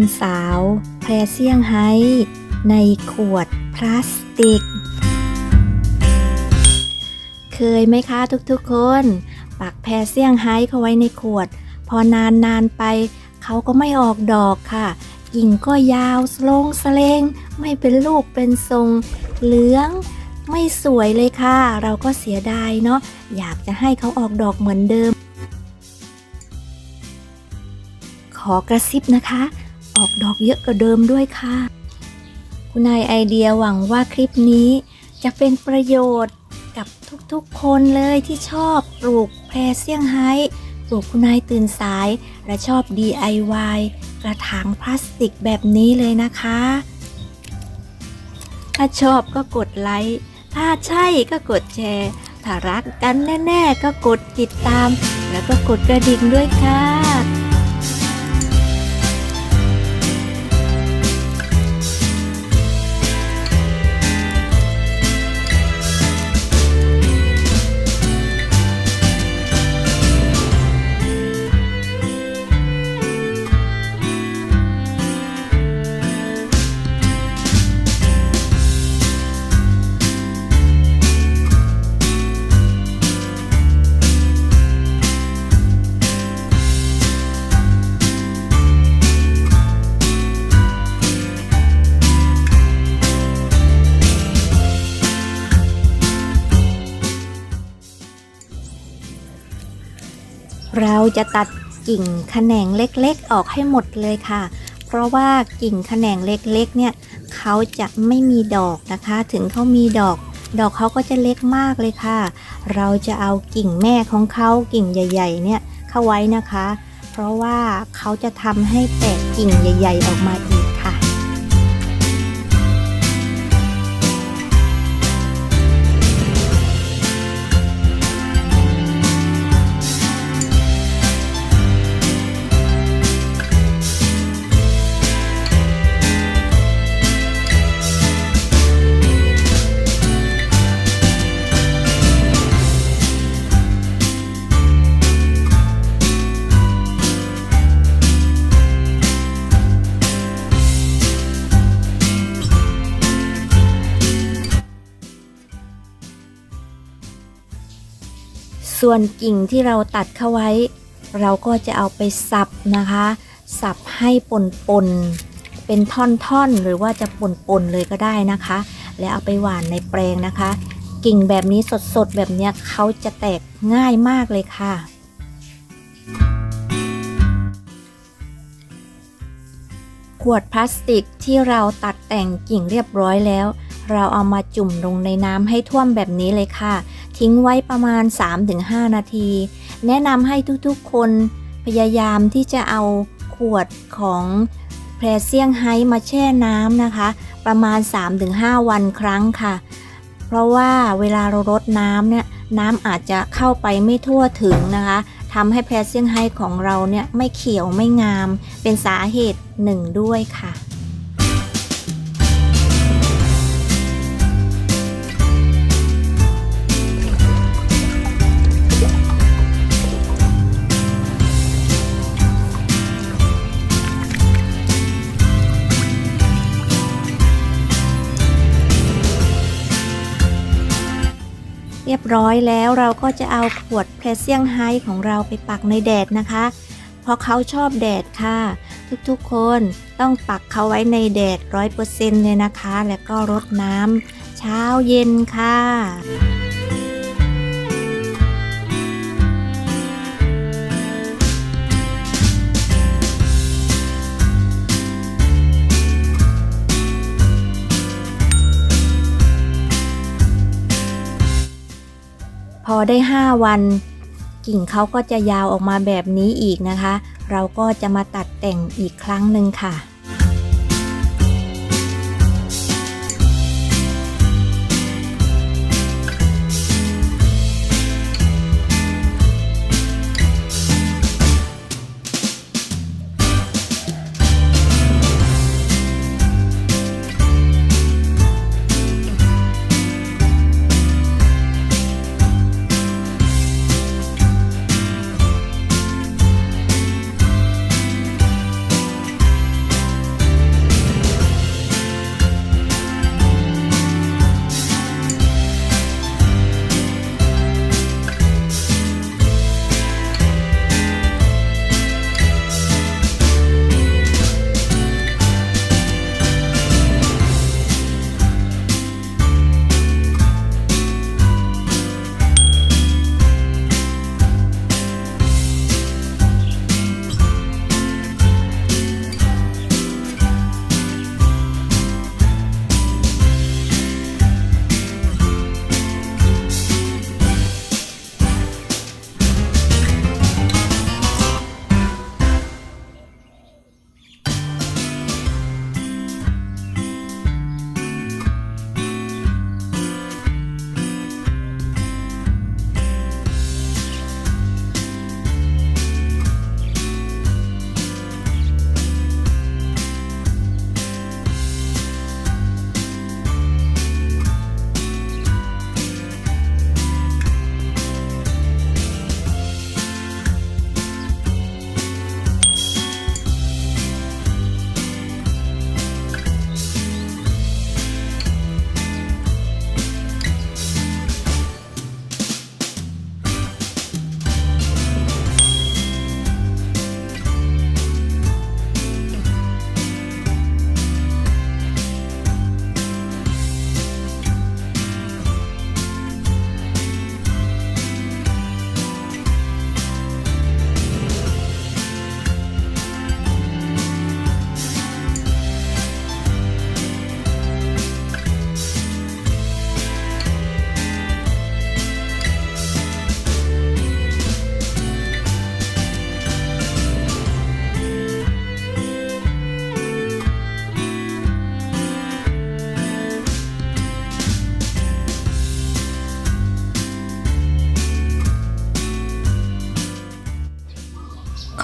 ำสาวแพรเซี่ยงไฮ้ในขวดพลาสติกเคยไหมคะทุกๆคนปักแพรเซี่ยงไฮ้เข้าไว้ในขวดพอนานไปเขาก็ไม่ออกดอกค่ะกิ่งก็ยาวสลงสเลงไม่เป็นรูปเป็นทรงเหลืองไม่สวยเลยค่ะเราก็เสียดายเนาะอยากจะให้เขาออกดอกเหมือนเดิมขอกระซิบนะคะออกดอกเยอะกว่าเดิมด้วยค่ะคุณนายไอเดียหวังว่าคลิปนี้จะเป็นประโยชน์กับทุกๆคนเลยที่ชอบปลูกแพรเซี่ยงไฮ้ปลูกคุณนายตื่นสายและชอบ DIY กระถางพลาสติกแบบนี้เลยนะคะถ้าชอบก็กดไลค์ถ้าใช่ก็กดแชร์ถ้ารักกันแน่ๆก็กดติดตามแล้วก็กดกระดิ่งด้วยค่ะเราจะตัดกิ่งแขนงเล็กๆออกให้หมดเลยค่ะเพราะว่ากิ่งแขนงเล็กๆเนี่ยเขาจะไม่มีดอกนะคะถึงเขามีดอกเขาก็จะเล็กมากเลยค่ะเราจะเอากิ่งแม่ของเขากิ่งใหญ่ๆเนี่ยเข้าไว้นะคะเพราะว่าเขาจะทำให้แตกกิ่งใหญ่ๆออกมาอีกค่ะส่วนกิ่งที่เราตัดเข้าไว้เราก็จะเอาไปสับนะคะสับให้ป่นๆเป็นท่อนๆหรือว่าจะป่นๆเลยก็ได้นะคะแล้วเอาไปหว่านในแปลงนะคะกิ่งแบบนี้สดๆแบบนี้เขาจะแตกง่ายมากเลยค่ะขวดพลาสติกที่เราตัดแต่งกิ่งเรียบร้อยแล้วเราเอามาจุ่มลงในน้ำให้ท่วมแบบนี้เลยค่ะทิ้งไว้ประมาณ 3-5 นาทีแนะนำให้ทุกๆคนพยายามที่จะเอาขวดของแพรเซี่ยงไฮ้มาแช่น้ำนะคะประมาณ 3-5 วันครั้งค่ะเพราะว่าเวลาเรารดน้ำเนี่ยน้ำอาจจะเข้าไปไม่ทั่วถึงนะคะทำให้แพรเซี่ยงไฮ้ของเราเนี่ยไม่เขียวไม่งามเป็นสาเหตุหนึ่งด้วยค่ะเรียบร้อยแล้วเราก็จะเอาขวดแพรเซี่ยงไฮ้ของเราไปปักในแดดนะคะเพราะเขาชอบแดดค่ะทุกๆคนต้องปักเขาไว้ในแดด 100% เลยนะคะแล้วก็รดน้ำเช้าเย็นค่ะพอได้5 วันกิ่งเขาก็จะยาวออกมาแบบนี้อีกนะคะเราก็จะมาตัดแต่งอีกครั้งหนึ่งค่ะ พ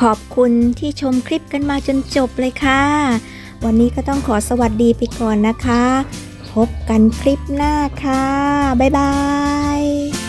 ขอบคุณที่ชมคลิปกันมาจนจบเลยค่ะ วันนี้ก็ต้องขอสวัสดีไปก่อนนะคะ พบกันคลิปหน้าค่ะ บ๊ายบาย